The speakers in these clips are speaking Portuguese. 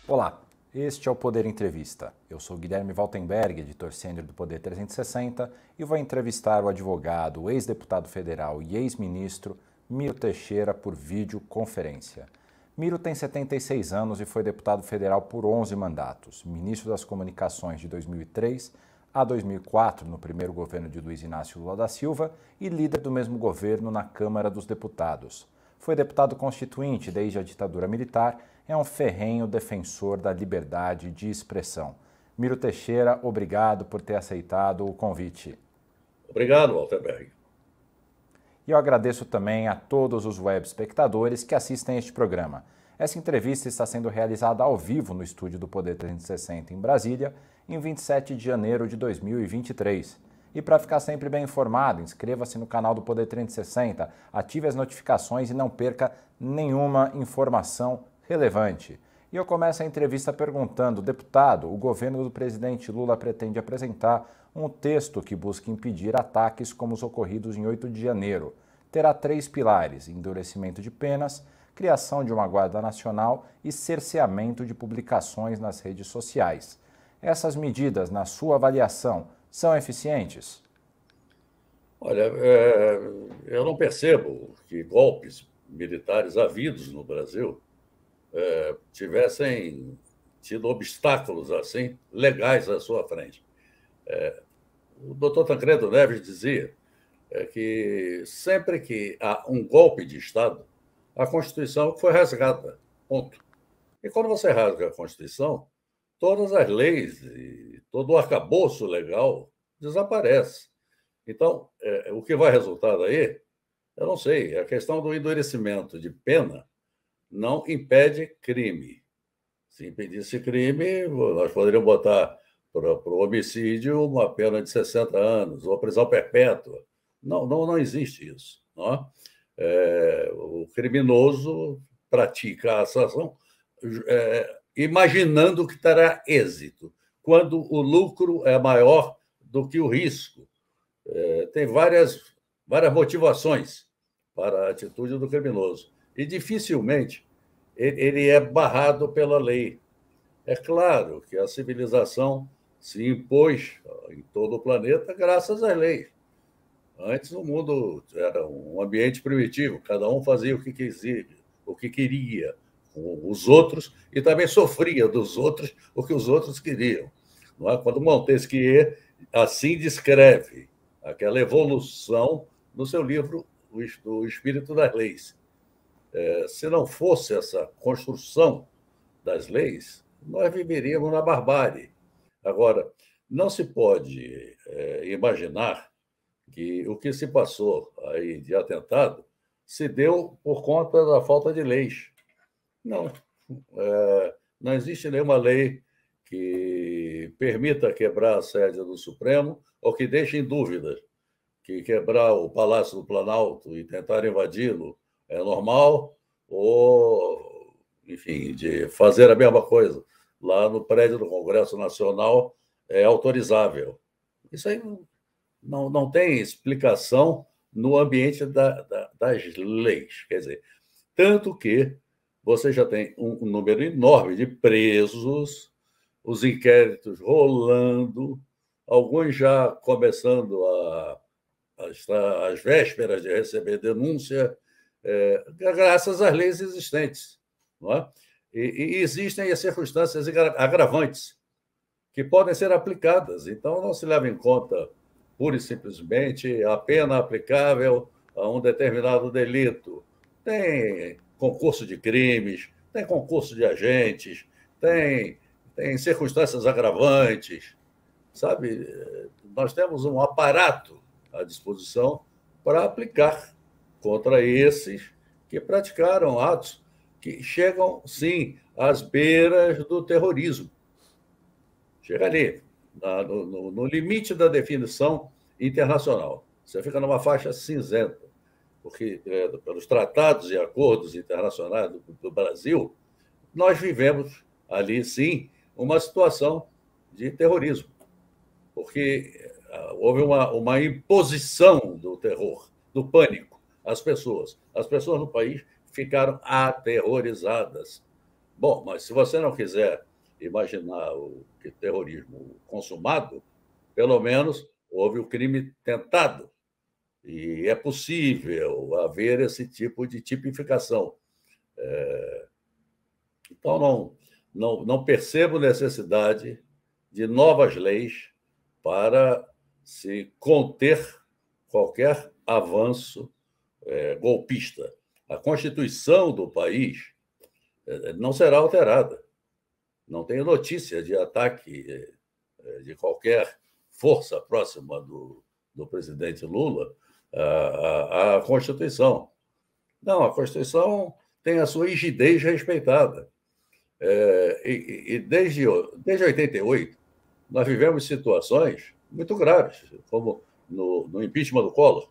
Olá, este é o Poder Entrevista. Eu sou Guilherme Valtenberg, editor sênior do Poder 360, e vou entrevistar o advogado, o ex-deputado federal e ex-ministro Miro Teixeira por videoconferência. Miro tem 76 anos e foi deputado federal por 11 mandatos, ministro das Comunicações de 2003 a 2004 no primeiro governo de Luiz Inácio Lula da Silva e líder do mesmo governo na Câmara dos Deputados. Foi deputado constituinte desde a ditadura militar, é um ferrenho defensor da liberdade de expressão. Miro Teixeira, obrigado por ter aceitado o convite. Obrigado, Walterberg. E eu agradeço também a todos os web espectadores que assistem este programa. Essa entrevista está sendo realizada ao vivo no estúdio do Poder 360 em Brasília, em 27 de janeiro de 2023. E para ficar sempre bem informado, inscreva-se no canal do Poder 360, ative as notificações e não perca nenhuma informação relevante. E eu começo a entrevista perguntando, deputado, o governo do presidente Lula pretende apresentar um texto que busca impedir ataques como os ocorridos em 8 de janeiro. Terá 3 pilares: endurecimento de penas, criação de uma Guarda Nacional e cerceamento de publicações nas redes sociais. Essas medidas, na sua avaliação, são eficientes? Olha, eu não percebo que golpes militares havidos no Brasil tivessem tido obstáculos assim legais à sua frente. O doutor Tancredo Neves dizia que sempre que há um golpe de Estado, a Constituição foi rasgada, ponto. E quando você rasga a Constituição, todas as leis e todo o arcabouço legal desaparece. Então, o que vai resultar daí, eu não sei. A questão do endurecimento de pena não impede crime. Se impedisse crime, nós poderíamos botar para o homicídio uma pena de 60 anos, ou prisão perpétua. Não existe isso. Não é? O criminoso pratica a ação imaginando que terá êxito, quando o lucro é maior do que o risco. Tem várias motivações para a atitude do criminoso. E dificilmente ele é barrado pela lei. É claro que a civilização se impôs em todo o planeta graças às leis. Antes o mundo era um ambiente primitivo, cada um fazia o que queria com os outros e também sofria dos outros o que os outros queriam. Não é? Quando Montesquieu assim descreve aquela evolução no seu livro O Espírito das Leis. Se não fosse essa construção das leis, nós viveríamos na barbárie. Agora, não se pode imaginar que o que se passou aí de atentado se deu por conta da falta de leis. Não. Não existe nenhuma lei que permita quebrar a sede do Supremo ou que deixe em dúvida que quebrar o Palácio do Planalto e tentar invadi-lo é normal, ou, enfim, de fazer a mesma coisa lá no prédio do Congresso Nacional é autorizável. Isso aí não tem explicação no ambiente das leis. Quer dizer, tanto que você já tem um número enorme de presos, os inquéritos rolando, alguns já começando às vésperas de receber denúncia, graças às leis existentes. Não é? E existem as circunstâncias agravantes que podem ser aplicadas. Então, não se leva em conta, pura e simplesmente, a pena aplicável a um determinado delito. Tem concurso de crimes, tem concurso de agentes, tem circunstâncias agravantes, sabe? Nós temos um aparato à disposição para aplicar contra esses que praticaram atos que chegam, sim, às beiras do terrorismo. Chega ali, no limite da definição internacional. Você fica numa faixa cinzenta, porque, pelos tratados e acordos internacionais do Brasil, nós vivemos ali, sim, uma situação de terrorismo, porque houve uma imposição do terror, do pânico às pessoas. As pessoas no país ficaram aterrorizadas. Bom, mas se você não quiser imaginar o que terrorismo consumado, pelo menos houve o crime tentado. E é possível haver esse tipo de tipificação. Então, não percebo necessidade de novas leis para se conter qualquer avanço golpista. A Constituição do país não será alterada. Não tenho notícia de ataque de qualquer força próxima do presidente Lula à Constituição. Não, a Constituição tem a sua rigidez respeitada. Desde 88, nós vivemos situações muito graves, como no impeachment do Collor.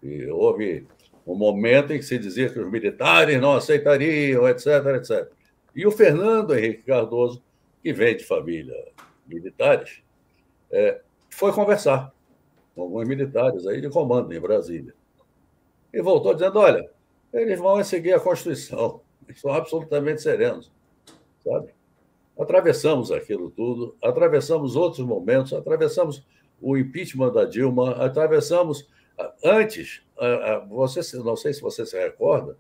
E houve um momento em que se dizia que os militares não aceitariam, etc., etc. E o Fernando Henrique Cardoso, que vem de família militares, foi conversar com alguns militares aí de comando em Brasília. E voltou dizendo, olha, eles vão seguir a Constituição, estão absolutamente serenos, sabe? Atravessamos aquilo tudo, atravessamos outros momentos, atravessamos o impeachment da Dilma, atravessamos antes, você, não sei se você se recorda,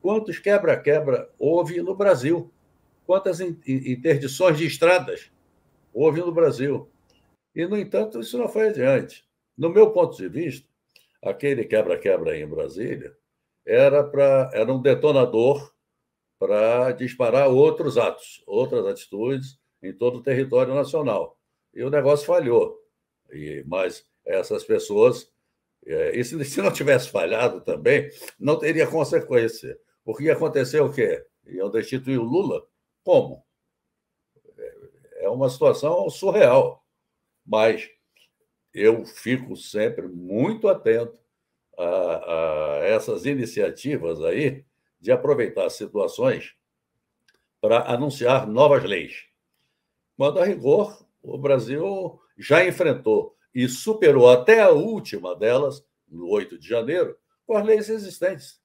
quantos quebra-quebra houve no Brasil, quantas interdições de estradas houve no Brasil. E, no entanto, isso não foi adiante. No meu ponto de vista, aquele quebra-quebra em Brasília era um detonador para disparar outros atos, outras atitudes em todo o território nacional. E o negócio falhou. Mas essas pessoas, e se não tivesse falhado também, não teria consequência. Porque ia acontecer o quê? Iam destituir o Lula? Como? É uma situação surreal. Mas eu fico sempre muito atento a essas iniciativas aí de aproveitar situações para anunciar novas leis. Quando, a rigor, o Brasil já enfrentou e superou até a última delas, no 8 de janeiro, com as leis existentes.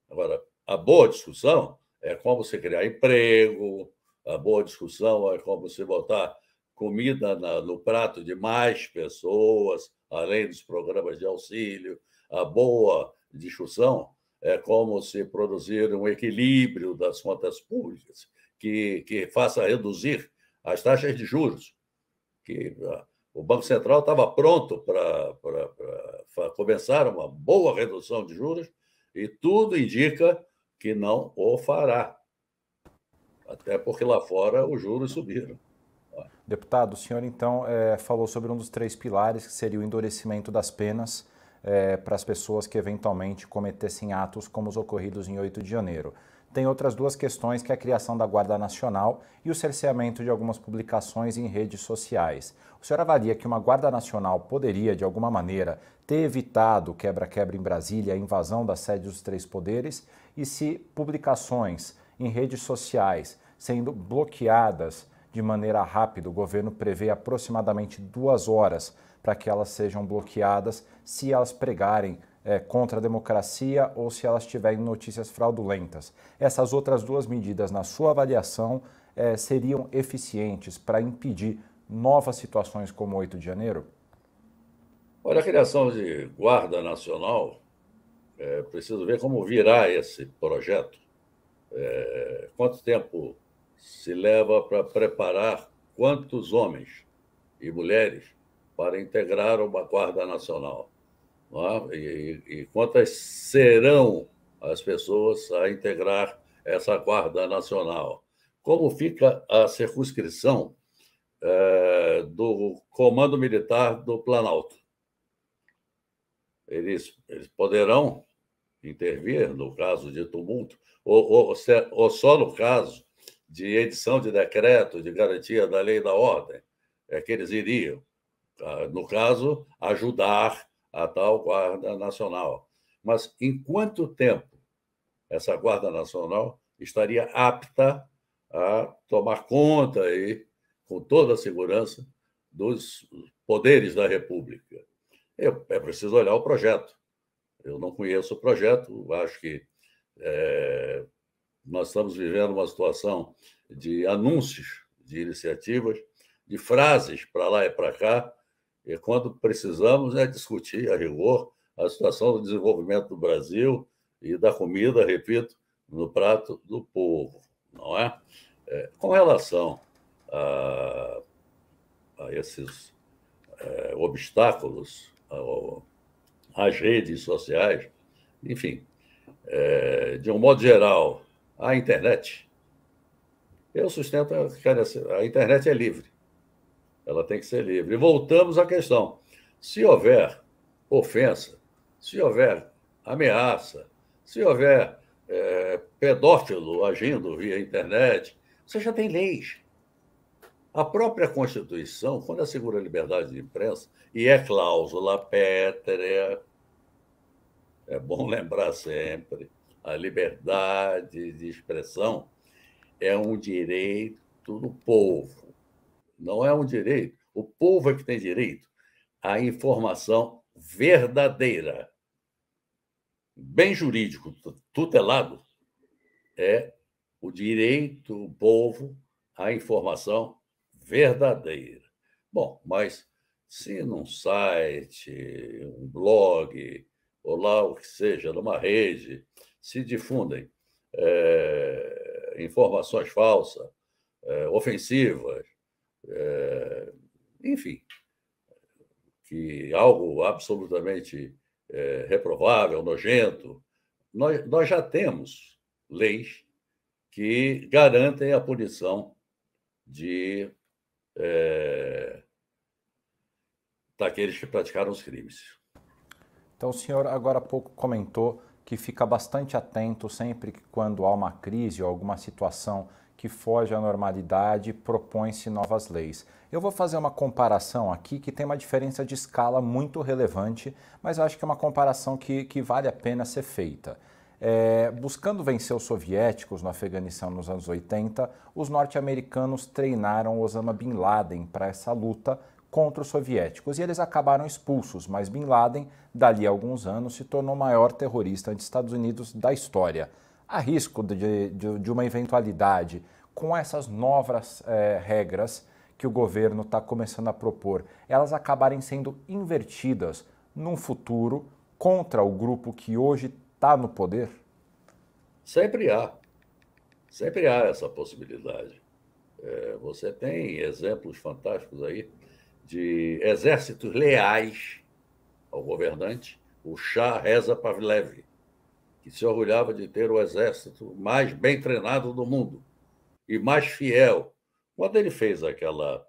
Agora, a boa discussão é como se criar emprego, a boa discussão é como se botar comida no prato de mais pessoas, além dos programas de auxílio. A boa discussão é como se produzir um equilíbrio das contas públicas que faça reduzir as taxas de juros. Que o Banco Central estava pronto para começar uma boa redução de juros e tudo indica que não o fará. Até porque lá fora os juros subiram. Deputado, o senhor então falou sobre um dos 3 pilares, que seria o endurecimento das penas para as pessoas que eventualmente cometessem atos como os ocorridos em 8 de janeiro. Tem outras 2 questões, que é a criação da Guarda Nacional e o cerceamento de algumas publicações em redes sociais. O senhor avalia que uma Guarda Nacional poderia, de alguma maneira, ter evitado o quebra-quebra em Brasília, a invasão da sede dos 3 poderes, e se publicações em redes sociais sendo bloqueadas de maneira rápida, o governo prevê aproximadamente 2 horas para que elas sejam bloqueadas se elas pregarem contra a democracia ou se elas tiverem notícias fraudulentas. Essas outras 2 medidas, na sua avaliação, seriam eficientes para impedir novas situações como o 8 de janeiro? Olha, a criação de Guarda Nacional, preciso ver como virá esse projeto. Quanto tempo se leva para preparar quantos homens e mulheres para integrar uma Guarda Nacional? Não é? E quantas serão as pessoas a integrar essa Guarda Nacional? Como fica a circunscrição do Comando Militar do Planalto? Eles poderão intervir no caso de tumulto, ou só no caso de edição de decreto de garantia da lei e da ordem, que eles iriam, no caso, ajudar a tal Guarda Nacional. Mas em quanto tempo essa Guarda Nacional estaria apta a tomar conta aí, com toda a segurança, dos poderes da República? É preciso olhar o projeto. Eu não conheço o projeto, acho que nós estamos vivendo uma situação de anúncios de iniciativas, de frases para lá e para cá, e quando precisamos é discutir, a rigor, a situação do desenvolvimento do Brasil e da comida, repito, no prato do povo, não é? Com relação a esses obstáculos às redes sociais, enfim, de um modo geral, a internet, eu sustento que a internet é livre. Ela tem que ser livre. E voltamos à questão. Se houver ofensa, se houver ameaça, se houver pedófilo agindo via internet, você já tem leis. A própria Constituição, quando assegura a liberdade de imprensa, e é cláusula pétrea, é bom lembrar sempre, a liberdade de expressão é um direito do povo. Não é um direito. O povo é que tem direito à informação verdadeira. Bem jurídico, tutelado, é o direito do povo à informação verdadeira. Bom, mas se num site, um blog, ou lá o que seja, numa rede, se difundem informações falsas, ofensivas, enfim, que algo absolutamente reprovável, nojento, nós já temos leis que garantem a punição daqueles que praticaram os crimes. Então, o senhor agora há pouco comentou que fica bastante atento sempre que quando há uma crise ou alguma situação que foge à normalidade, propõe-se novas leis. Eu vou fazer uma comparação aqui que tem uma diferença de escala muito relevante, mas eu acho que é uma comparação que vale a pena ser feita. Buscando vencer os soviéticos no Afeganistão nos anos 80, os norte-americanos treinaram Osama Bin Laden para essa luta contra os soviéticos e eles acabaram expulsos, mas Bin Laden, dali a alguns anos, se tornou o maior terrorista dos Estados Unidos da história. Há risco de uma eventualidade com essas novas regras que o governo está começando a propor, elas acabarem sendo invertidas num futuro contra o grupo que hoje está no poder? Sempre há essa possibilidade. Você tem exemplos fantásticos aí de exércitos leais ao governante. O Shah Reza Pahlavi, que se orgulhava de ter o exército mais bem treinado do mundo e mais fiel. Quando ele fez aquele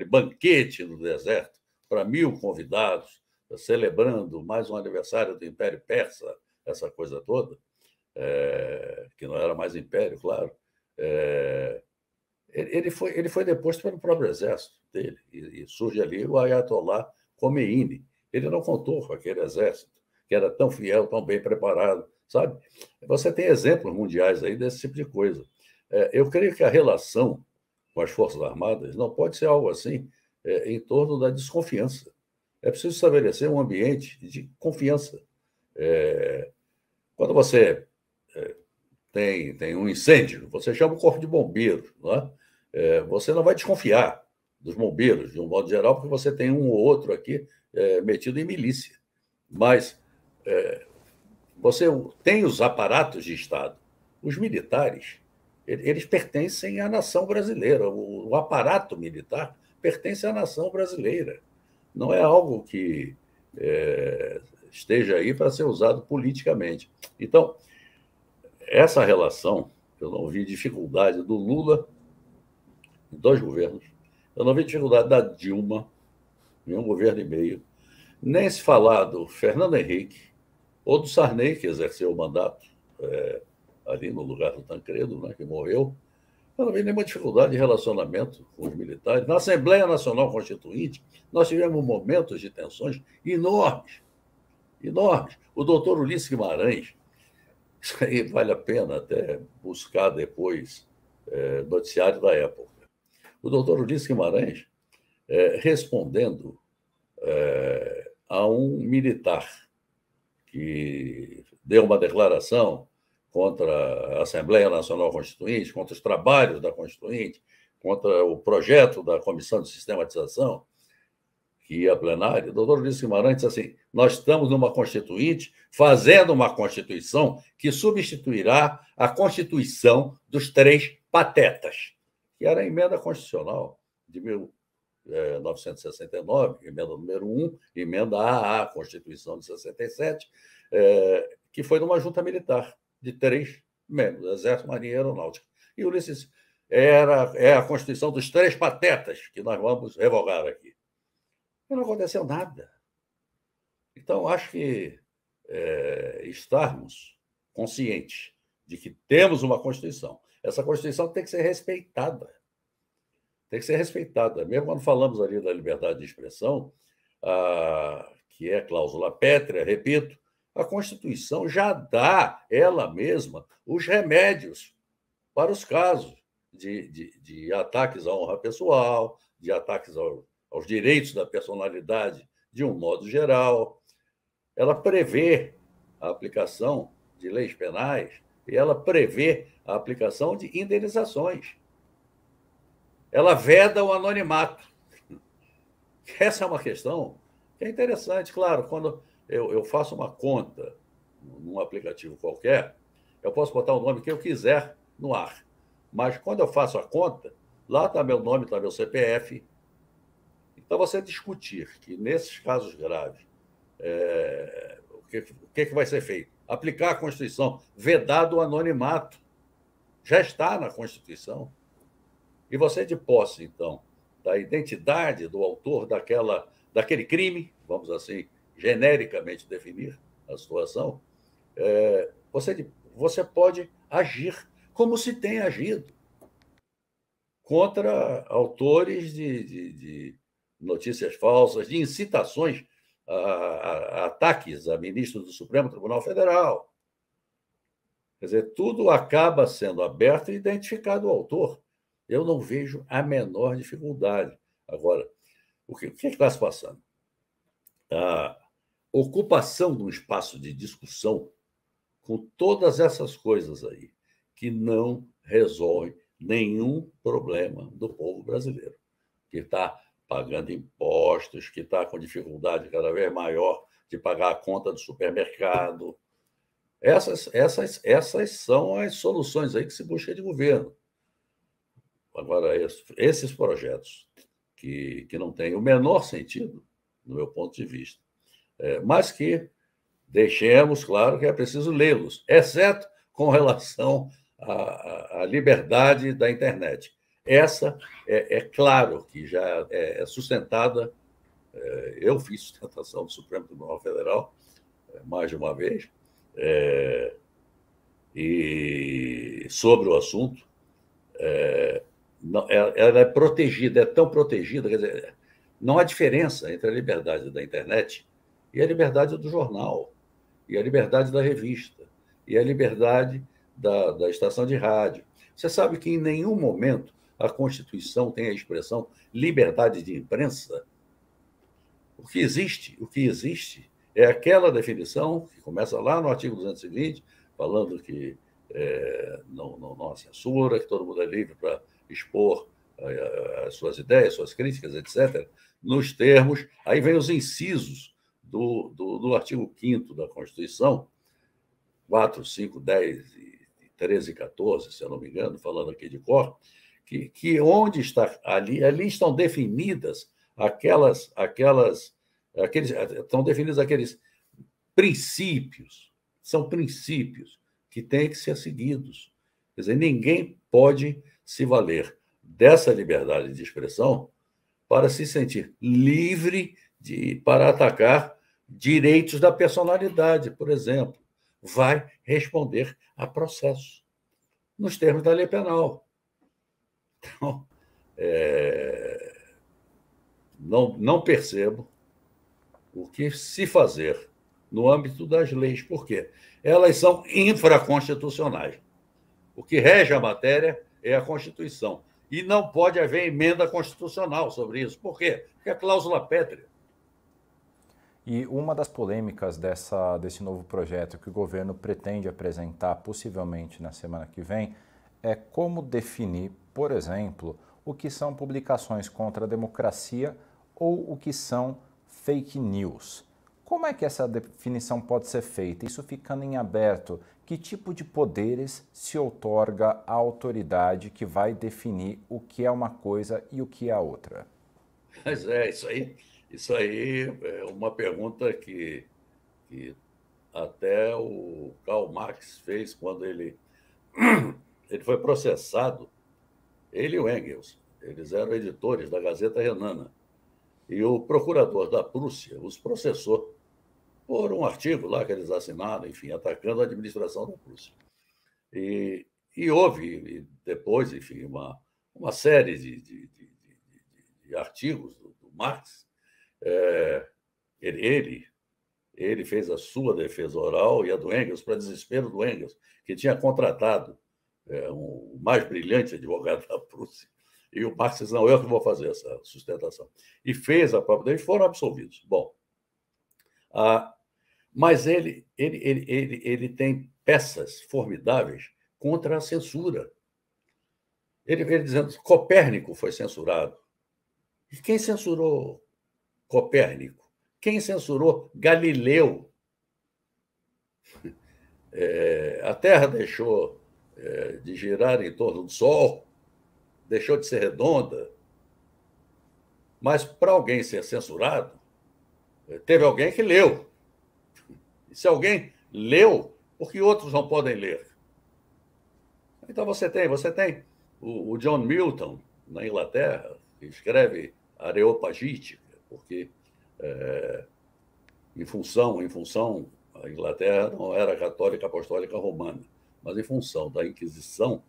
banquete no deserto para 1.000 convidados, celebrando mais um aniversário do Império Persa, essa coisa toda, que não era mais império, claro, ele foi deposto pelo próprio exército dele, e surge ali o Ayatollah Khomeini. Ele não contou com aquele exército, que era tão fiel, tão bem preparado, sabe? Você tem exemplos mundiais aí desse tipo de coisa. Eu creio que a relação com as Forças Armadas não pode ser algo assim em torno da desconfiança. É preciso estabelecer um ambiente de confiança. Quando você tem um incêndio, você chama o corpo de bombeiros, não é? Você não vai desconfiar dos bombeiros, de um modo geral, porque você tem um ou outro aqui metido em milícia. Mas você tem os aparatos de Estado. Os militares, eles pertencem à nação brasileira. O aparato militar pertence à nação brasileira. Não é algo que esteja aí para ser usado politicamente. Então, essa relação, eu não vi dificuldade do Lula em 2 governos, eu não vi dificuldade da Dilma em 1 governo e meio, nem se falar do Fernando Henrique ou do Sarney, que exerceu o mandato ali no lugar do Tancredo, né, que morreu. Eu não vi nenhuma dificuldade de relacionamento com os militares. Na Assembleia Nacional Constituinte, nós tivemos momentos de tensões enormes, enormes. O doutor Ulisses Guimarães, isso aí vale a pena até buscar depois noticiário da época. O doutor Ulisses Guimarães, respondendo a um militar que deu uma declaração contra a Assembleia Nacional Constituinte, contra os trabalhos da Constituinte, contra o projeto da Comissão de Sistematização, que ia a plenário. O doutor Ulisses Guimarães disse assim: nós estamos numa Constituinte fazendo uma Constituição que substituirá a Constituição dos três patetas, que era a emenda constitucional de 1969, emenda número 1, emenda AA, Constituição de 67, que foi numa junta militar de 3 membros, Exército, Marinha e Aeronáutica. E Ulisses é a Constituição dos três patetas que nós vamos revogar aqui. E não aconteceu nada. Então, acho que estarmos conscientes de que temos uma Constituição. Essa Constituição tem que ser respeitada. Tem que ser respeitada. Mesmo quando falamos ali da liberdade de expressão, que é cláusula pétrea, repito, a Constituição já dá, ela mesma, os remédios para os casos de ataques à honra pessoal, de ataques aos direitos da personalidade de um modo geral. Ela prevê a aplicação de leis penais e ela prevê a aplicação de indenizações. Ela veda o anonimato. Essa é uma questão que é interessante. Claro, quando eu faço uma conta num aplicativo qualquer, eu posso botar o nome que eu quiser no ar. Mas quando eu faço a conta, lá está meu nome, está meu CPF. Então, você discutir que, nesses casos graves, o que vai ser feito? Aplicar a Constituição, vedado o anonimato. Já está na Constituição. E você, de posse, então, da identidade do autor daquele crime, vamos assim, genericamente definir a situação, você pode agir como se tem agido contra autores de notícias falsas, de incitações a ataques a ministros do Supremo Tribunal Federal. Quer dizer, tudo acaba sendo aberto e identificado o autor. Eu não vejo a menor dificuldade. Agora, o que está se passando? A ocupação de um espaço de discussão com todas essas coisas aí, que não resolvem nenhum problema do povo brasileiro, que está pagando impostos, que está com dificuldade cada vez maior de pagar a conta do supermercado. Essas são as soluções aí que se busca de governo. Agora, esses projetos que não têm o menor sentido, no meu ponto de vista, mas que deixemos claro que é preciso lê-los, exceto com relação à liberdade da internet. Essa é claro que já é sustentada. Eu fiz sustentação do Supremo Tribunal Federal mais de uma vez, e sobre o assunto, ela é protegida, é tão protegida, quer dizer, não há diferença entre a liberdade da internet e a liberdade do jornal, e a liberdade da revista, e a liberdade da estação de rádio. Você sabe que em nenhum momento a Constituição tem a expressão liberdade de imprensa? O que existe é aquela definição que começa lá no artigo 220, falando que não há censura, que todo mundo é livre para expor as suas ideias, suas críticas, etc., nos termos. Aí vem os incisos do artigo 5º da Constituição, 4, 5, 10, 13 e 14, se eu não me engano, falando aqui de cor, que onde está ali estão definidas estão definidos aqueles princípios, são princípios que têm que ser seguidos. Quer dizer, ninguém pode se valer dessa liberdade de expressão para se sentir livre para atacar direitos da personalidade, por exemplo. Vai responder a processo, nos termos da lei penal. Então, não percebo o que se fazer no âmbito das leis. Por quê? Elas são infraconstitucionais. O que rege a matéria é a Constituição. E não pode haver emenda constitucional sobre isso. Por quê? Porque é cláusula pétrea. E uma das polêmicas desse novo projeto que o governo pretende apresentar, possivelmente na semana que vem, é como definir, por exemplo, o que são publicações contra a democracia ou o que são fake news. Como é que essa definição pode ser feita? Isso ficando em aberto, que tipo de poderes se outorga à autoridade que vai definir o que é uma coisa e o que é a outra? Mas isso aí é uma pergunta que até o Karl Marx fez quando ele foi processado, ele e o Engels. Eles eram editores da Gazeta Renana. E o procurador da Prússia os processou por um artigo lá que eles assinaram, enfim, atacando a administração da Prússia. E houve depois, enfim, uma série de artigos do Marx. É, ele fez a sua defesa oral e a do Engels, para desespero do Engels, que tinha contratado o mais brilhante advogado da Prússia. E o Marx disse, não, eu que vou fazer essa sustentação. E fez a própria defesa e foram absolvidos. Bom, mas ele tem peças formidáveis contra a censura. Ele dizendo que Copérnico foi censurado. E quem censurou Copérnico? Quem censurou Galileu? A Terra deixou de girar em torno do Sol, deixou de ser redonda. Mas para alguém ser censurado, teve alguém que leu. E se alguém leu, por que outros não podem ler? Então você tem o John Milton, na Inglaterra, que escreve Areopagítica, porque em função, a Inglaterra não era católica apostólica romana, mas em função da Inquisição,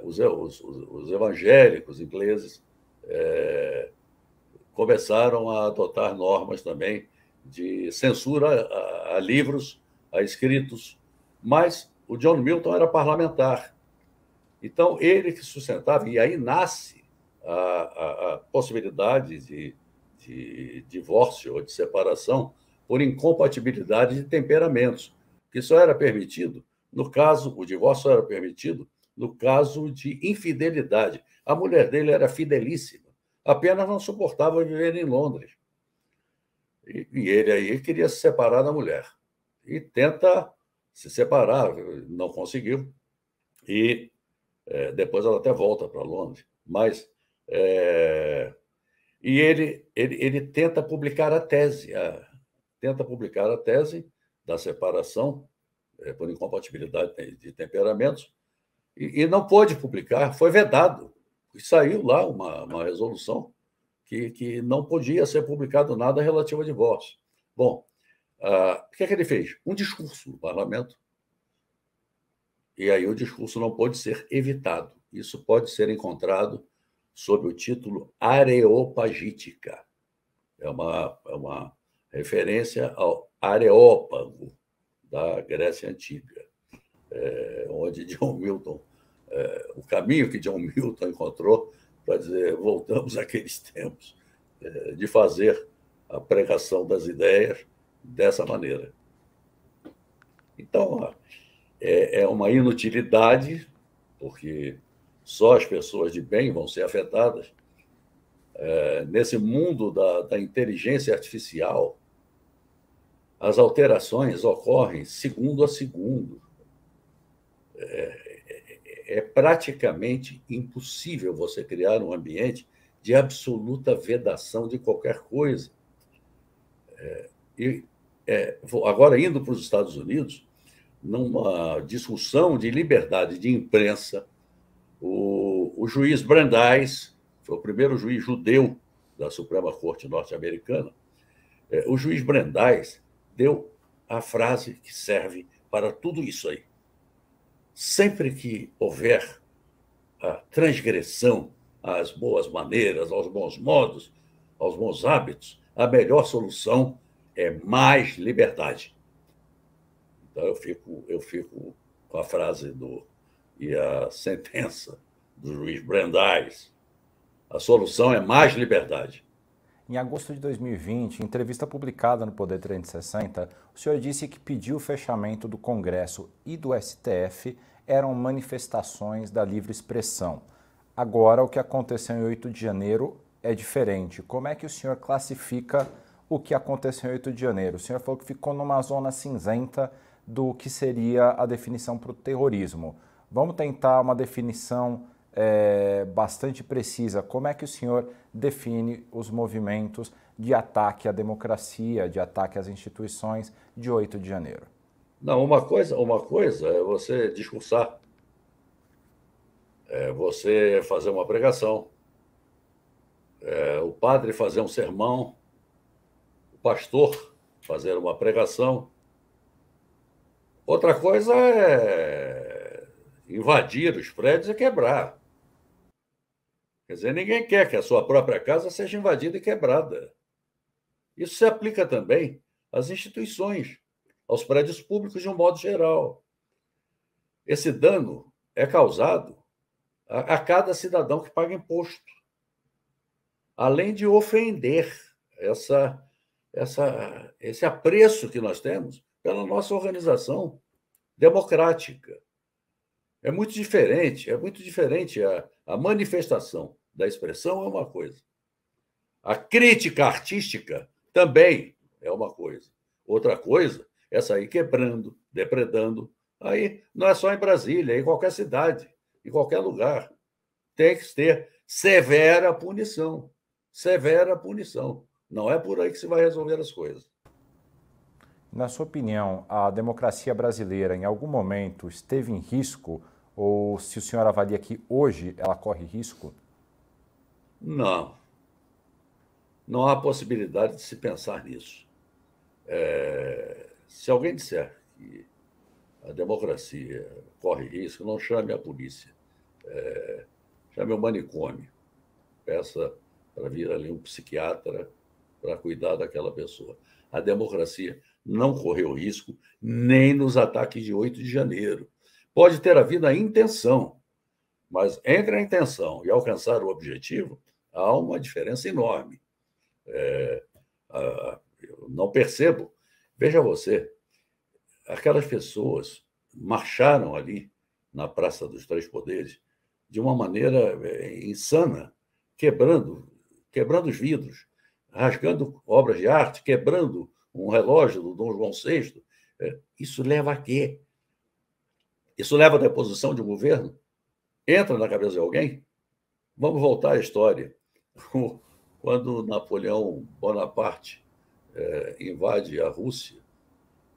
os evangélicos ingleses começaram a adotar normas também de censura a livros, a escritos, mas o John Milton era parlamentar. Então, ele que sustentava, e aí nasce a possibilidade de divórcio ou de separação por incompatibilidade de temperamentos, que só era permitido no caso, o divórcio era permitido no caso de infidelidade. A mulher dele era fidelíssima, apenas não suportava viver em Londres. E ele aí queria se separar da mulher. E tenta se separar, não conseguiu. E depois ela até volta para Londres. Mas e ele tenta publicar a tese, da separação por incompatibilidade de temperamentos, e não pôde publicar, foi vedado. E saiu lá uma resolução que não podia ser publicado nada relativo ao divórcio. Bom, o que é que ele fez? Um discurso no parlamento. E aí o discurso não pode ser evitado. Isso pode ser encontrado sob o título Areopagítica. É uma referência ao Areópago da Grécia Antiga, onde John Milton, o caminho que John Milton encontrou para dizer voltamos àqueles tempos, de fazer a pregação das ideias dessa maneira. Então, é uma inutilidade, porque só as pessoas de bem vão ser afetadas. Nesse mundo da inteligência artificial, as alterações ocorrem segundo a segundo. É praticamente impossível você criar um ambiente de absoluta vedação de qualquer coisa. Agora, indo para os Estados Unidos, numa discussão de liberdade de imprensa, o juiz Brandeis, foi o primeiro juiz judeu da Suprema Corte norte-americana, o juiz Brandeis deu a frase que serve para tudo isso aí. Sempre que houver a transgressão às boas maneiras, aos bons modos, aos bons hábitos, a melhor solução é mais liberdade. Então, eu fico com a frase e a sentença do juiz Brandeis. A solução é mais liberdade. Em agosto de 2020, em entrevista publicada no Poder 360, o senhor disse que pedir o fechamento do Congresso e do STF eram manifestações da livre expressão. Agora, o que aconteceu em 8 de janeiro é diferente. Como é que o senhor classifica o que aconteceu em 8 de janeiro? O senhor falou que ficou numa zona cinzenta do que seria a definição para o terrorismo. Vamos tentar uma definição bastante precisa. Como é que o senhor define os movimentos de ataque à democracia, de ataque às instituições de 8 de janeiro? Não, uma coisa é você discursar, é você fazer uma pregação, é o padre fazer um sermão, o pastor fazer uma pregação. Outra coisa é invadir os prédios e quebrar. Quer dizer, ninguém quer que a sua própria casa seja invadida e quebrada. Isso se aplica também às instituições, aos prédios públicos de um modo geral. Esse dano é causado a cada cidadão que paga imposto, além de ofender esse apreço que nós temos pela nossa organização democrática. É muito diferente a manifestação da expressão é uma coisa. A crítica artística também é uma coisa. Outra coisa é sair quebrando, depredando. Aí não é só em Brasília, é em qualquer cidade, em qualquer lugar. Tem que ter severa punição. Severa punição. Não é por aí que se vai resolver as coisas. Na sua opinião, a democracia brasileira em algum momento esteve em risco? Ou se o senhor avalia que hoje ela corre risco? Não. Não há possibilidade de se pensar nisso. Se alguém disser que a democracia corre risco, não chame a polícia. Chame o manicômio. Peça para vir ali um psiquiatra para cuidar daquela pessoa. A democracia não correu risco nem nos ataques de 8 de janeiro. Pode ter havido a intenção, mas entre a intenção e alcançar o objetivo, há uma diferença enorme. Eu não percebo. Veja você, aquelas pessoas marcharam ali na Praça dos Três Poderes de uma maneira insana, quebrando os vidros, rasgando obras de arte, quebrando um relógio do Dom João VI. Isso leva a quê? Isso leva à deposição de um governo? Entra na cabeça de alguém? Vamos voltar à história. Quando Napoleão Bonaparte invade a Rússia,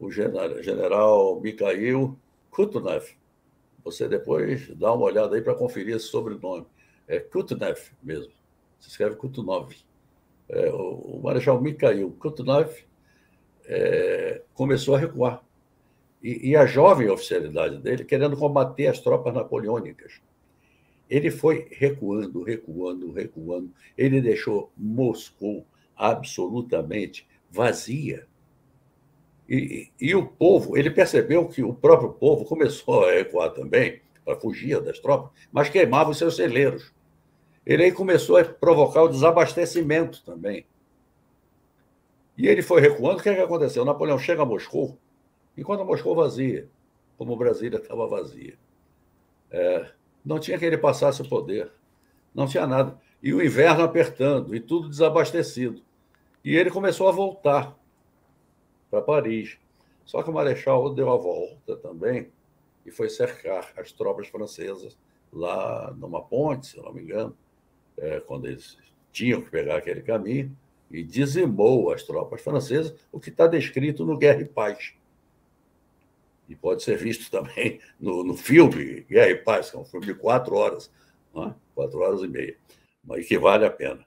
o general Mikhail Kutuzov, você depois dá uma olhada aí para conferir esse sobrenome, é Kutuzov mesmo, se escreve Kutuzov. O marechal Mikhail Kutuzov começou a recuar. E a jovem oficialidade dele querendo combater as tropas napoleônicas. Ele foi recuando. Ele deixou Moscou absolutamente vazia. E o povo, ele percebeu que o próprio povo começou a recuar também, para fugir das tropas, mas queimava os seus celeiros. Ele aí começou a provocar o desabastecimento também. E ele foi recuando. O que aconteceu? Napoleão chega a Moscou, enquanto Moscou vazia, como Brasília estava vazia. Não tinha quem ele passasse o poder, não tinha nada. E o inverno apertando, e tudo desabastecido. E ele começou a voltar para Paris. Só que o Marechal deu a volta também e foi cercar as tropas francesas lá numa ponte, se eu não me engano, quando eles tinham que pegar aquele caminho, e dizimou as tropas francesas, o que está descrito no Guerra e Paz. E pode ser visto também no filme Guerra e Paz, que é um filme de 4 horas, não é? 4 horas e meia, mas que vale a pena.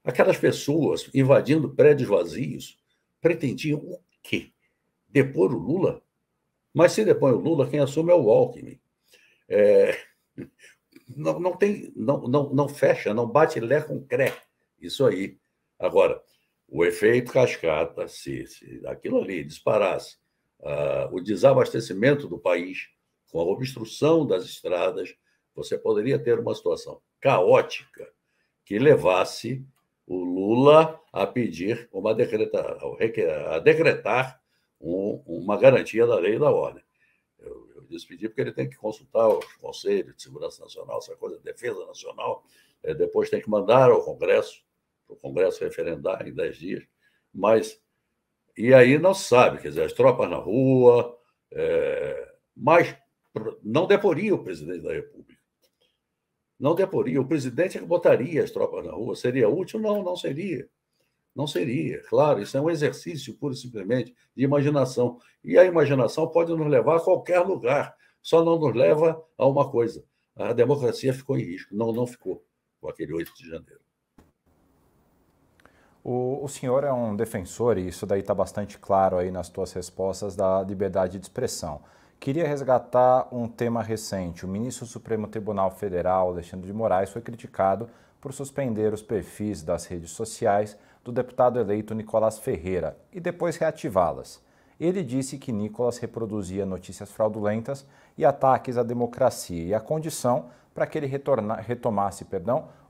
Aquelas pessoas invadindo prédios vazios pretendiam o quê? Depor o Lula? Mas se depõe o Lula, quem assume é o Alckmin. Não fecha, não bate lé com cré. Isso aí. Agora, o efeito cascata, se aquilo ali disparasse, o desabastecimento do país, com a obstrução das estradas, você poderia ter uma situação caótica que levasse o Lula a pedir a decretar uma garantia da lei e da ordem. Eu disse pedir porque ele tem que consultar os conselhos de segurança nacional, essa coisa de defesa nacional, depois tem que mandar ao Congresso, para o Congresso referendar em 10 dias, mas e aí não se sabe, quer dizer, as tropas na rua, mas não deporia o presidente da República. Não deporia. O presidente é que botaria as tropas na rua. Seria útil? Não, não seria. Não seria. Claro, isso é um exercício, pura e simplesmente, de imaginação. E a imaginação pode nos levar a qualquer lugar. Só não nos leva a uma coisa. A democracia ficou em risco. Não, não ficou com aquele 8 de janeiro. O senhor é um defensor, e isso daí está bastante claro aí nas suas respostas, da liberdade de expressão. Queria resgatar um tema recente. O ministro do Supremo Tribunal Federal, Alexandre de Moraes, foi criticado por suspender os perfis das redes sociais do deputado eleito Nicolás Ferreira e depois reativá-las. Ele disse que Nicolás reproduzia notícias fraudulentas e ataques à democracia, e a condição para que ele retomasse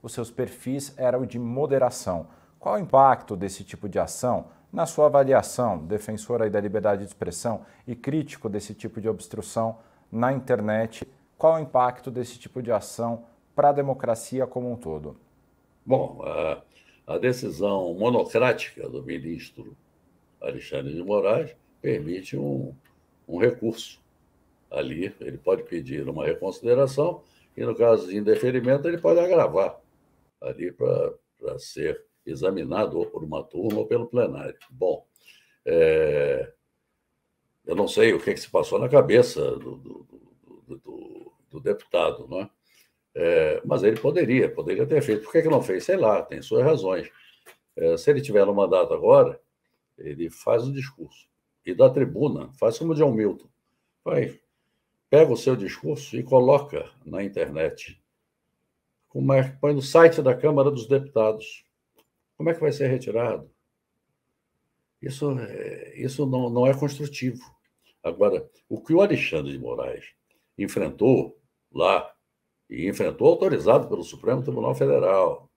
os seus perfis era o de moderação. Qual o impacto desse tipo de ação? Na sua avaliação, defensor aí da liberdade de expressão e crítico desse tipo de obstrução na internet, qual o impacto desse tipo de ação para a democracia como um todo? Bom, a decisão monocrática do ministro Alexandre de Moraes permite um recurso. Ali, ele pode pedir uma reconsideração e, no caso de indeferimento, ele pode agravar ali para ser examinado ou por uma turma ou pelo plenário. Bom, eu não sei o que se passou na cabeça do deputado, não é? Mas ele poderia ter feito. Por que não fez? Sei lá, tem suas razões. Se ele tiver no mandato agora, ele faz o discurso. E da tribuna, faz como o John Milton. Pega o seu discurso e coloca na internet. Põe no site da Câmara dos Deputados. Como é que vai ser retirado? Isso não é construtivo. Agora, o que o Alexandre de Moraes enfrentou lá, e enfrentou autorizado pelo Supremo Tribunal Federal,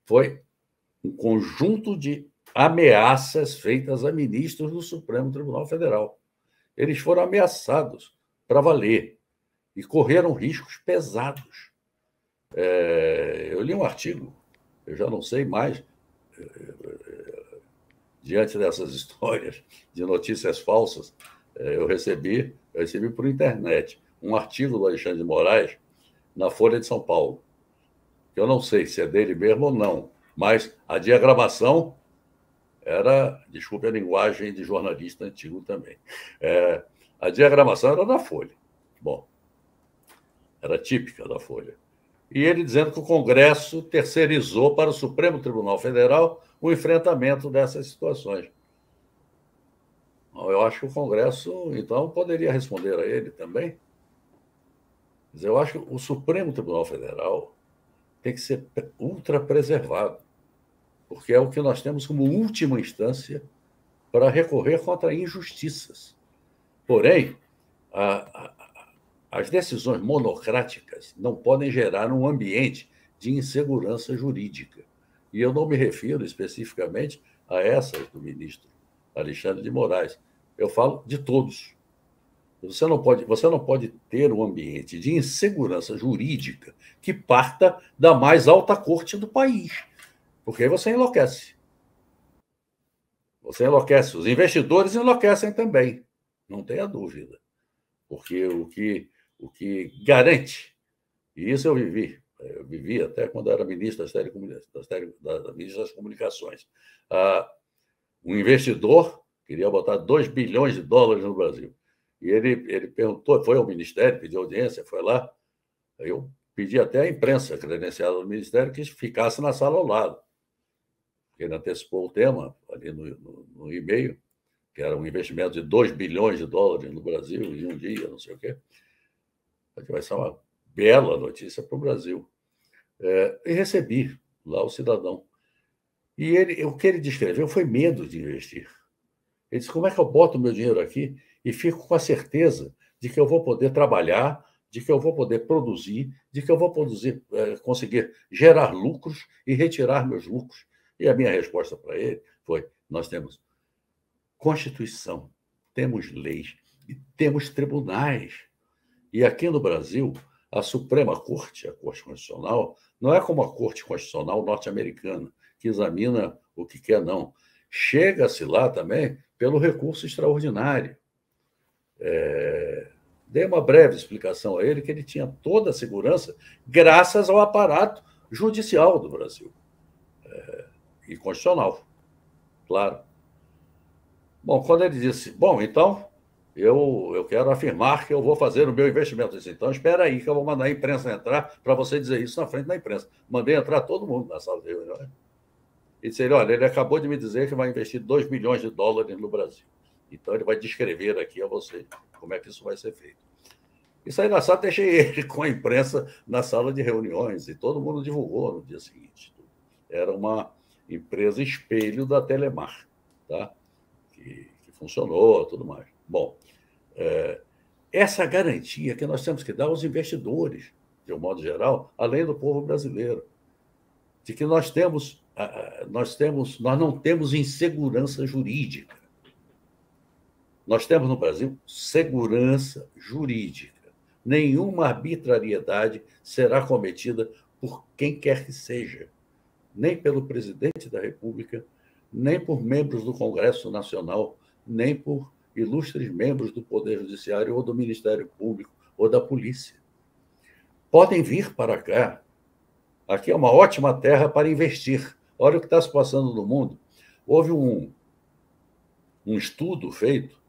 foi um conjunto de ameaças feitas a ministros do Supremo Tribunal Federal. Eles foram ameaçados para valer e correram riscos pesados. Eu li um artigo, eu já não sei mais, diante dessas histórias de notícias falsas, eu recebi por internet um artigo do Alexandre de Moraes na Folha de São Paulo. Eu não sei se é dele mesmo ou não, mas a diagramação era, desculpe a linguagem de jornalista antigo também, a diagramação era da Folha. Bom, era típica da Folha. E ele dizendo que o Congresso terceirizou para o Supremo Tribunal Federal o enfrentamento dessas situações. Eu acho que o Congresso, então, poderia responder a ele também. Eu acho que o Supremo Tribunal Federal tem que ser ultra preservado, porque é o que nós temos como última instância para recorrer contra injustiças. Porém, as decisões monocráticas não podem gerar um ambiente de insegurança jurídica. E eu não me refiro especificamente a essas do ministro Alexandre de Moraes. Eu falo de todos. Você não pode ter um ambiente de insegurança jurídica que parta da mais alta corte do país, porque aí você enlouquece. Você enlouquece. Os investidores enlouquecem também, não tenha dúvida. Porque o que garante, e isso eu vivi até quando era ministro das Comunicações. Um investidor queria botar 2 bilhões de dólares no Brasil. E ele perguntou, foi ao Ministério, pediu audiência, foi lá. Eu pedi até à imprensa credenciada do Ministério que ficasse na sala ao lado. Ele antecipou o tema ali no e-mail, que era um investimento de 2 bilhões de dólares no Brasil em um dia, não sei o quê. Vai ser uma bela notícia para o Brasil. E recebi lá o cidadão. E o que ele descreveu foi medo de investir. Ele disse, como é que eu boto o meu dinheiro aqui e fico com a certeza de que eu vou poder trabalhar, de que eu vou poder produzir, de que eu vou conseguir gerar lucros e retirar meus lucros. E a minha resposta para ele foi: nós temos Constituição, temos leis e temos tribunais. E aqui no Brasil, a Suprema Corte, a Corte Constitucional, não é como a Corte Constitucional norte-americana, que examina o que quer, não. Chega-se lá também pelo recurso extraordinário. Dei uma breve explicação a ele que ele tinha toda a segurança graças ao aparato judicial do Brasil. E constitucional, claro. Bom, quando ele disse, bom, então, eu quero afirmar que eu vou fazer o meu investimento. Eu disse, então, espera aí que eu vou mandar a imprensa entrar para você dizer isso na frente da imprensa. Mandei entrar todo mundo na sala de reunião. E disse, olha, ele acabou de me dizer que vai investir $2 milhões no Brasil. Então, ele vai descrever aqui a você como é que isso vai ser feito. Isso aí, na sala, deixei ele com a imprensa na sala de reuniões e todo mundo divulgou no dia seguinte. Era uma empresa espelho da Telemar, tá? Que funcionou, tudo mais. Bom, essa garantia que nós temos que dar aos investidores, de um modo geral, além do povo brasileiro, de que nós não temos insegurança jurídica. Nós temos no Brasil segurança jurídica. Nenhuma arbitrariedade será cometida por quem quer que seja, nem pelo presidente da República, nem por membros do Congresso Nacional, nem por ilustres membros do Poder Judiciário ou do Ministério Público ou da Polícia. Podem vir para cá. Aqui é uma ótima terra para investir. Olha o que está se passando no mundo. Houve um estudo feito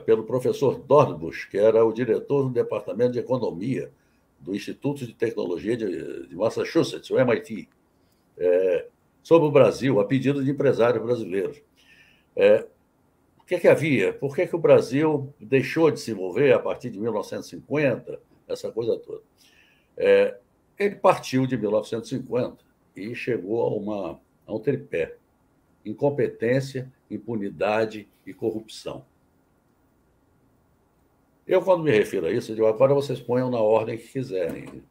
pelo professor Dornbusch, que era o diretor do Departamento de Economia do Instituto de Tecnologia de Massachusetts, o MIT, sobre o Brasil, a pedido de empresários brasileiros. O que havia? Por que o Brasil deixou de se envolver a partir de 1950, essa coisa toda? Ele partiu de 1950 e chegou a um tripé: incompetência, impunidade e corrupção. Eu, quando me refiro a isso, eu digo, agora vocês ponham na ordem que quiserem: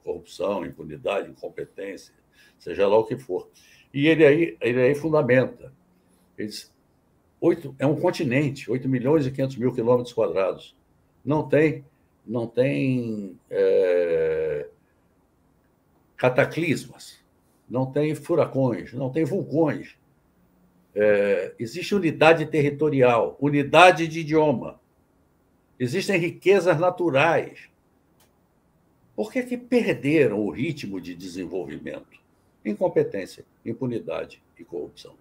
corrupção, impunidade, incompetência, seja lá o que for. E ele aí fundamenta. Ele diz, é um continente, 8 milhões e 500 mil quilômetros quadrados. Não tem cataclismas, não tem furacões, não tem vulcões. Existe unidade territorial, unidade de idioma. Existem riquezas naturais. Por que perderam o ritmo de desenvolvimento? Incompetência, impunidade e corrupção.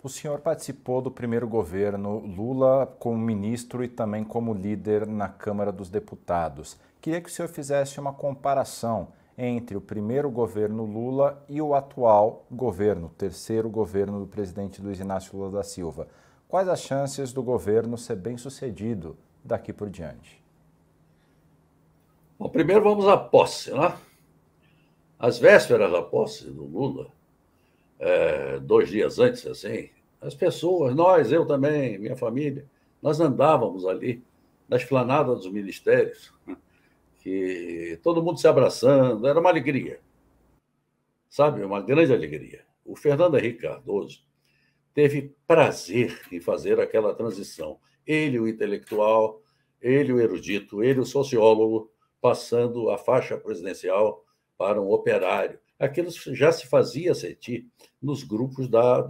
O senhor participou do primeiro governo Lula como ministro e também como líder na Câmara dos Deputados. Queria que o senhor fizesse uma comparação entre o primeiro governo Lula e o atual governo, o terceiro governo do presidente Luiz Inácio Lula da Silva. Quais as chances do governo ser bem-sucedido daqui por diante? Bom, primeiro vamos à posse, né? Às vésperas da posse do Lula, 2 dias antes, assim, as pessoas, eu também, minha família, nós andávamos ali na esplanada dos ministérios, que todo mundo se abraçando, era uma alegria, sabe? Uma grande alegria. O Fernando Henrique Cardoso teve prazer em fazer aquela transição. Ele, o intelectual, ele, o erudito, ele, o sociólogo, passando a faixa presidencial para um operário. Aquilo já se fazia sentir nos grupos da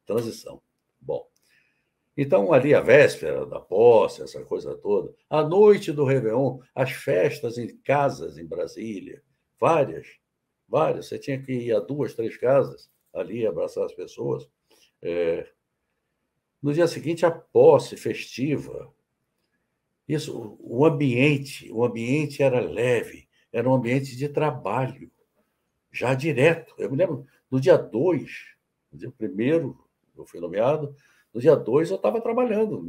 transição. Bom, então, ali, a véspera da posse, essa coisa toda, a noite do Réveillon, as festas em casas em Brasília, várias, você tinha que ir a 2, 3 casas ali abraçar as pessoas. No dia seguinte, a posse festiva. Isso, o ambiente era leve, era um ambiente de trabalho, já direto. Eu me lembro, no dia 2, no dia 1º, eu fui nomeado, no dia 2 eu estava trabalhando,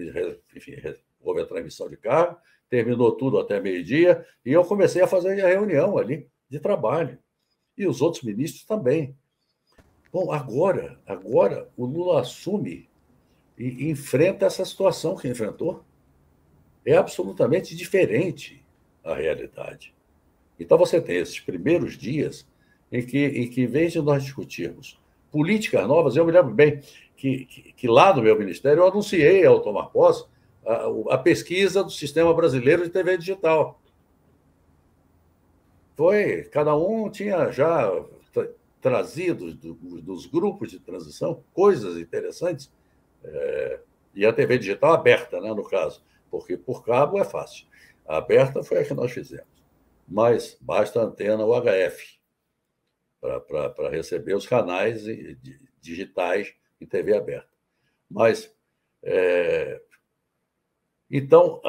enfim, houve a transmissão de cargo, terminou tudo até meio-dia, e eu comecei a fazer a reunião ali de trabalho. E os outros ministros também. Bom, agora o Lula assume e enfrenta essa situação que enfrentou. É absolutamente diferente a realidade. Então, você tem esses primeiros dias em que em vez de nós discutirmos políticas novas, eu me lembro bem que lá no meu ministério eu anunciei, ao tomar posse, a pesquisa do Sistema Brasileiro de TV Digital. Cada um tinha já trazido dos grupos de transição coisas interessantes, e a TV digital aberta, né, no caso, porque por cabo é fácil. A aberta foi a que nós fizemos, mas basta a antena UHF para receber os canais digitais em TV aberta. Mas, então,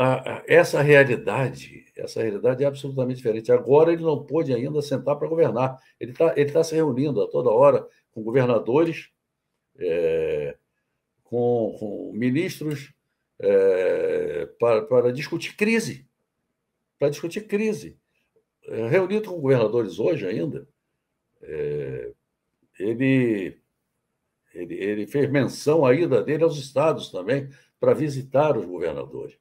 essa realidade é absolutamente diferente. Agora ele não pôde ainda sentar para governar. Ele tá se reunindo a toda hora com governadores, com ministros, para discutir crise. Para discutir crise. Reunido com governadores hoje ainda, ele fez menção à ida dele aos estados também, para visitar os governadores,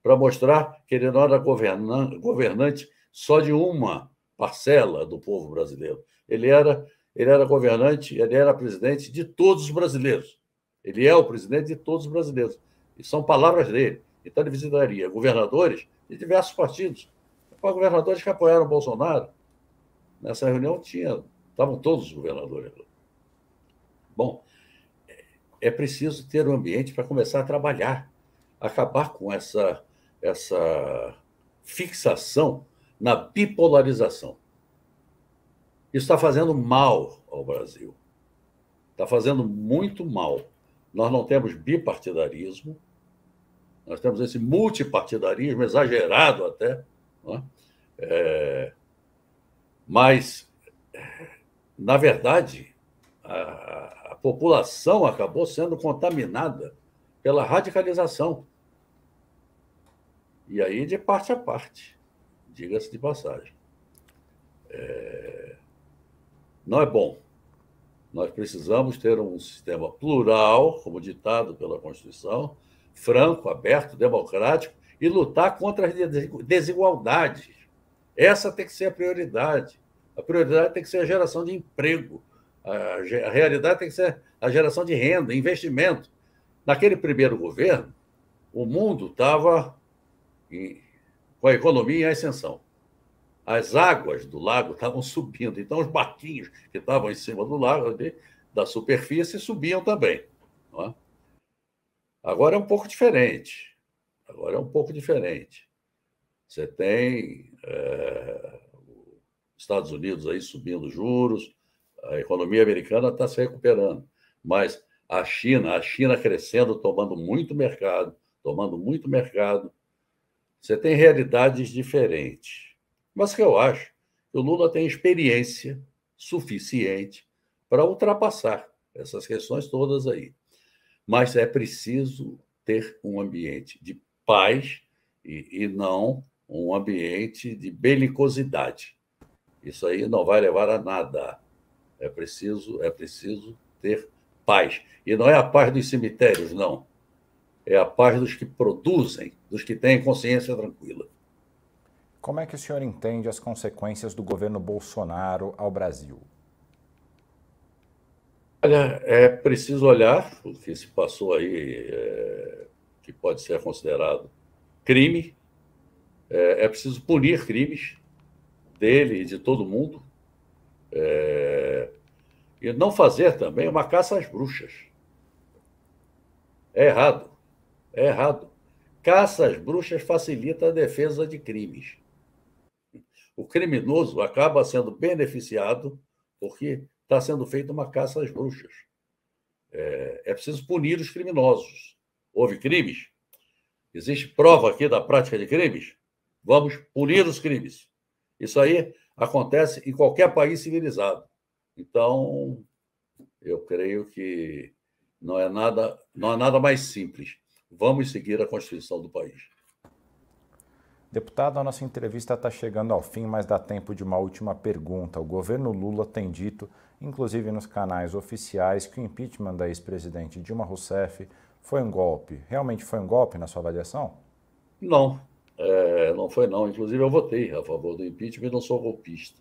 para mostrar que ele não era governante só de uma parcela do povo brasileiro. Ele era governante, ele era presidente de todos os brasileiros. Ele é o presidente de todos os brasileiros. E são palavras dele. Então, ele visitaria governadores de diversos partidos. Governadores que apoiaram o Bolsonaro. Nessa reunião estavam todos os governadores. Bom, é preciso ter um ambiente para começar a trabalhar, acabar com essa fixação na bipolarização. Isso está fazendo mal ao Brasil. Está fazendo muito mal. Nós não temos bipartidarismo, nós temos esse multipartidarismo exagerado até, não é? Mas, na verdade, a população acabou sendo contaminada pela radicalização. E aí, de parte a parte, diga-se de passagem. Não é bom. Nós precisamos ter um sistema plural, como ditado pela Constituição, franco, aberto, democrático, e lutar contra as desigualdades. Essa tem que ser a prioridade. A prioridade tem que ser a geração de emprego. A realidade tem que ser a geração de renda, investimento. Naquele primeiro governo, o mundo estava com a economia em ascensão. As águas do lago estavam subindo, então os barquinhos que estavam em cima do lago, da superfície, subiam também. Não é? Agora é um pouco diferente. Você tem Estados Unidos aí subindo juros, a economia americana está se recuperando, mas a China crescendo, tomando muito mercado. Você tem realidades diferentes. Mas que eu acho que o Lula tem experiência suficiente para ultrapassar essas questões todas aí. Mas é preciso ter um ambiente de paz e não um ambiente de belicosidade. Isso aí não vai levar a nada. É preciso ter paz. E não é a paz dos cemitérios, não. É a paz dos que produzem, dos que têm consciência tranquila. Como é que o senhor entende as consequências do governo Bolsonaro ao Brasil? Olha, é preciso olhar o que se passou aí, que pode ser considerado crime. É preciso punir crimes dele e de todo mundo. E não fazer também uma caça às bruxas. É errado. Caça às bruxas facilita a defesa de crimes. O criminoso acaba sendo beneficiado porque está sendo feita uma caça às bruxas. É preciso punir os criminosos. Houve crimes? Existe prova aqui da prática de crimes? Vamos punir os crimes. Isso aí acontece em qualquer país civilizado. Então, eu creio que não há nada mais simples. Vamos seguir a Constituição do país. Deputado, a nossa entrevista está chegando ao fim, mas dá tempo de uma última pergunta. O governo Lula tem dito, inclusive nos canais oficiais, que o impeachment da ex-presidente Dilma Rousseff foi um golpe. Realmente foi um golpe, na sua avaliação? Não, não foi não. Inclusive, eu votei a favor do impeachment e não sou golpista.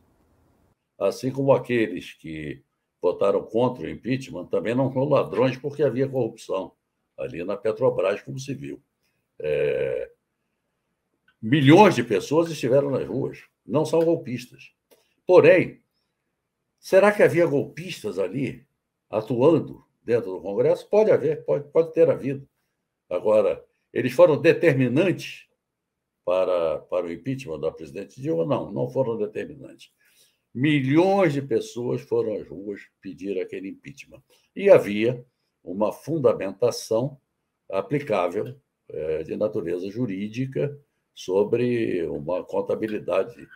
Assim como aqueles que votaram contra o impeachment também não são ladrões porque havia corrupção ali na Petrobras, como se viu. Milhões de pessoas estiveram nas ruas, não são golpistas. Porém, será que havia golpistas ali atuando dentro do Congresso? Pode haver, pode ter havido. Agora, eles foram determinantes para o impeachment da presidente Dilma? Não foram determinantes. Milhões de pessoas foram às ruas pedir aquele impeachment. E havia uma fundamentação aplicável de natureza jurídica sobre uma contabilidade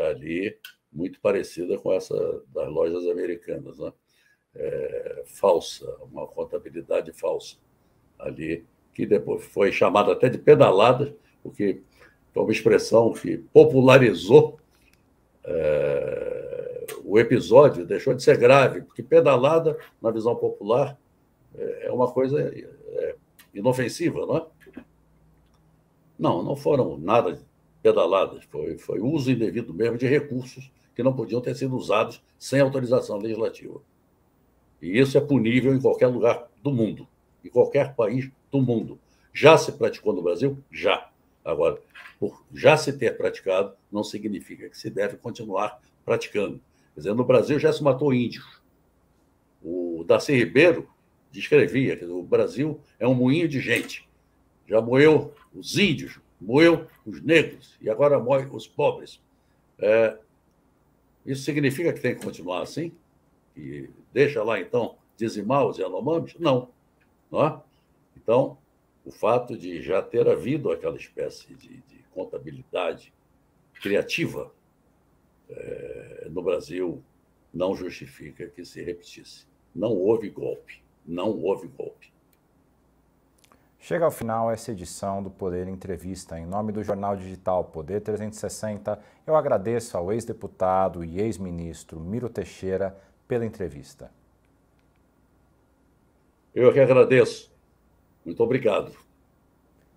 ali muito parecida com essa das lojas americanas, né? Falsa, uma contabilidade falsa ali, que depois foi chamada até de pedalada, porque foi uma expressão que popularizou o episódio, deixou de ser grave, porque pedalada, na visão popular, é uma coisa inofensiva, não é? Não foram nada pedaladas, foi uso indevido mesmo de recursos que não podiam ter sido usados sem autorização legislativa. E isso é punível em qualquer lugar do mundo, em qualquer país do mundo. Já se praticou no Brasil? Já. Agora, por já se ter praticado, não significa que se deve continuar praticando. Quer dizer, no Brasil já se matou índios. O Darcy Ribeiro descrevia que o Brasil é um moinho de gente. Já moeu os índios, moeu os negros e agora moe os pobres. Isso significa que tem que continuar assim? E deixa lá, então, dizimar os Yanomamis? Não é? Então, o fato de já ter havido aquela espécie de contabilidade criativa no Brasil não justifica que se repetisse. Não houve golpe. Não houve golpe. Chega ao final essa edição do Poder Entrevista. Em nome do jornal digital Poder 360, eu agradeço ao ex-deputado e ex-ministro Miro Teixeira pela entrevista. Eu que agradeço. Muito obrigado.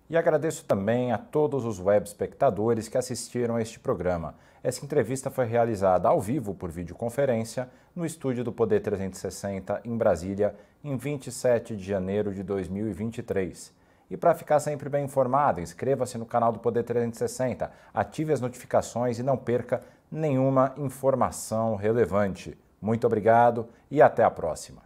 E agradeço também a todos os web espectadores que assistiram a este programa. Essa entrevista foi realizada ao vivo por videoconferência no estúdio do Poder 360 em Brasília, em 27 de janeiro de 2023. E para ficar sempre bem informado, inscreva-se no canal do Poder 360, ative as notificações e não perca nenhuma informação relevante. Muito obrigado e até a próxima.